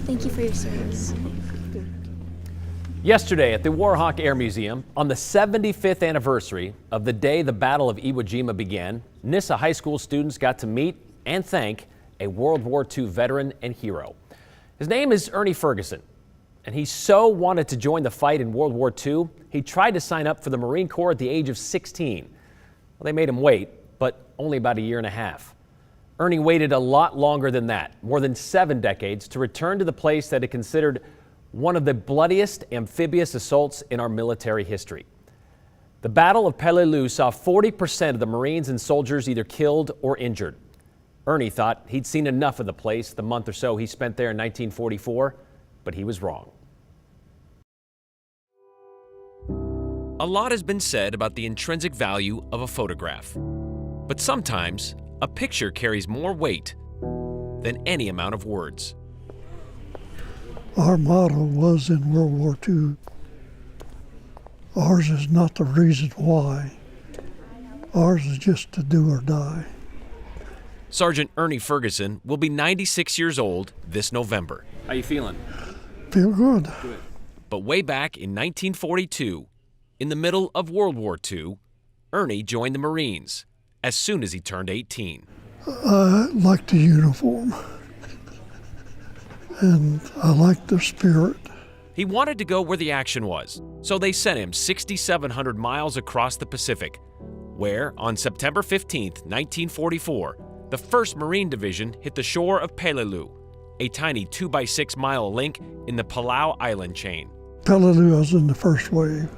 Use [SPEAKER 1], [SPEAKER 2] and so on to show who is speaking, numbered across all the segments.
[SPEAKER 1] Thank you for your service.
[SPEAKER 2] Yesterday at the Warhawk Air Museum, on the 75th anniversary of the day the Battle of Iwo Jima began, Nissa High School students got to meet and thank a World War II veteran and hero. His name is Ernie Ferguson, and he so wanted to join the fight in World War II, he tried to sign up for the Marine Corps at the age of 16. Well, they made him wait, but only about a year and a half. Ernie waited a lot longer than that, more than 7 decades, to return to the place that he considered one of the bloodiest amphibious assaults in our military history. The Battle of Peleliu saw 40% of the Marines and soldiers either killed or injured. Ernie thought he'd seen enough of the place the month or so he spent there in 1944, but he was wrong. A lot has been said about the intrinsic value of a photograph, but sometimes a picture carries more weight than any amount of words.
[SPEAKER 3] Our motto was in World War II, ours is not the reason why. Ours is just to do or die.
[SPEAKER 2] Sergeant Ernie Ferguson will be 96 years old this November. How you feeling?
[SPEAKER 3] Feel good.
[SPEAKER 2] Good. But way back in 1942, in the middle of World War II, Ernie joined the Marines as soon as he turned 18.
[SPEAKER 3] I liked the uniform. And I liked their spirit.
[SPEAKER 2] He wanted to go where the action was, so they sent him 6,700 miles across the Pacific, where on September 15, 1944, the 1st Marine Division hit the shore of Peleliu, a tiny 2-by-6 mile link in the Palau Island chain.
[SPEAKER 3] Peleliu was in the first wave.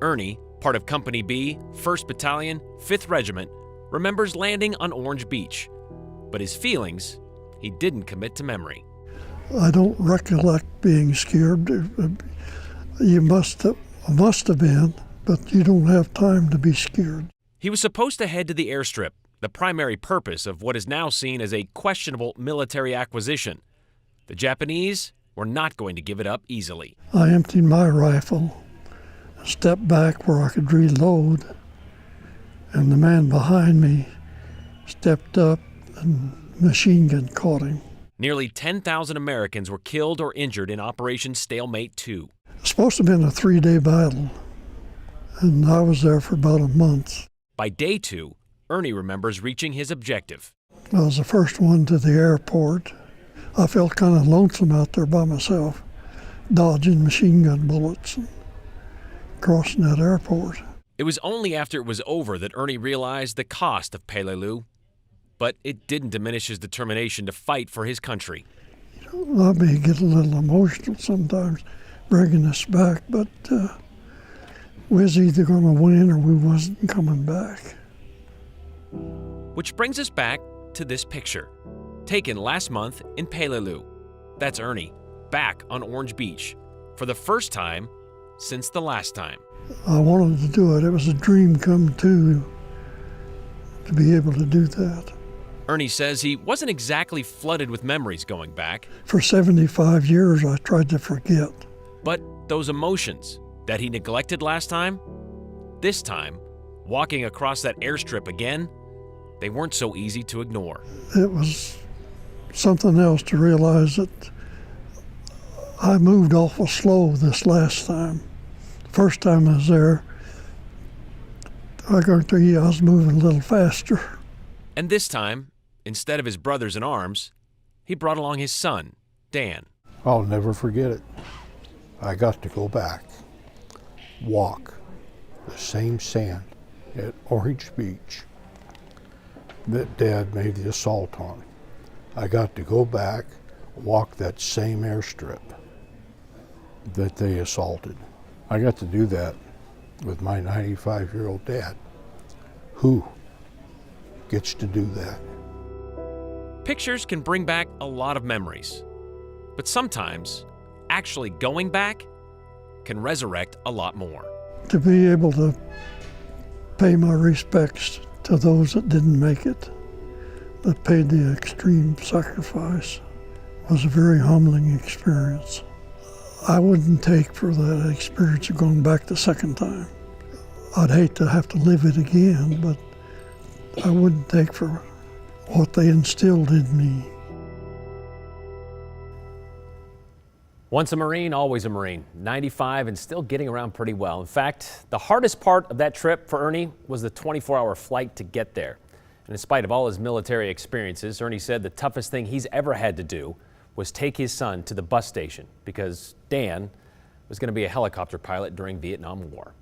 [SPEAKER 2] Ernie, part of Company B, 1st Battalion, 5th Regiment, remembers landing on Orange Beach, but his feelings he didn't commit to memory.
[SPEAKER 3] I don't recollect being scared. You must have been, but you don't have time to be scared.
[SPEAKER 2] He was supposed to head to the airstrip, the primary purpose of what is now seen as a questionable military acquisition. The Japanese were not going to give it up easily.
[SPEAKER 3] I emptied my rifle, stepped back where I could reload, and the man behind me stepped up and machine gun caught him.
[SPEAKER 2] Nearly 10,000 Americans were killed or injured in Operation Stalemate 2.
[SPEAKER 3] It was supposed to have been a 3-day battle, and I was there for about a month.
[SPEAKER 2] By day 2, Ernie remembers reaching his objective.
[SPEAKER 3] I was the first one to the airport. I felt kind of lonesome out there by myself, dodging machine gun bullets and crossing that airport.
[SPEAKER 2] It was only after it was over that Ernie realized the cost of Peleliu, but it didn't diminish his determination to fight for his country.
[SPEAKER 3] I may get a little emotional sometimes bringing us back, but we was either going to win or we wasn't coming back.
[SPEAKER 2] Which brings us back to this picture, taken last month in Peleliu. That's Ernie, back on Orange Beach, for the first time since the last time.
[SPEAKER 3] I wanted to do it. It was a dream come true to be able to do that.
[SPEAKER 2] Ernie says he wasn't exactly flooded with memories going back.
[SPEAKER 3] For 75 years, I tried to forget.
[SPEAKER 2] But those emotions that he neglected last time, this time, walking across that airstrip again, they weren't so easy to ignore.
[SPEAKER 3] It was something else to realize that I moved awful slow this last time. First time I was there, I guarantee you I was moving a little faster.
[SPEAKER 2] And this time, instead of his brothers in arms, he brought along his son, Dan.
[SPEAKER 4] I'll never forget it. I got to go back, walk the same sand at Orange Beach that Dad made the assault on. I got to go back, walk that same airstrip that they assaulted. I got to do that with my 95-year-old dad, who gets to do that.
[SPEAKER 2] Pictures can bring back a lot of memories, but sometimes actually going back can resurrect a lot more.
[SPEAKER 3] To be able to pay my respects to those that didn't make it, that paid the extreme sacrifice, was a very humbling experience. I wouldn't take for that experience of going back the second time. I'd hate to have to live it again, but I wouldn't take for what they instilled in me.
[SPEAKER 2] Once a Marine, always a Marine. 95 and still getting around pretty well. In fact, the hardest part of that trip for Ernie was the 24-hour flight to get there. And in spite of all his military experiences, Ernie said the toughest thing he's ever had to do was take his son to the bus station because Dan was going to be a helicopter pilot during Vietnam War.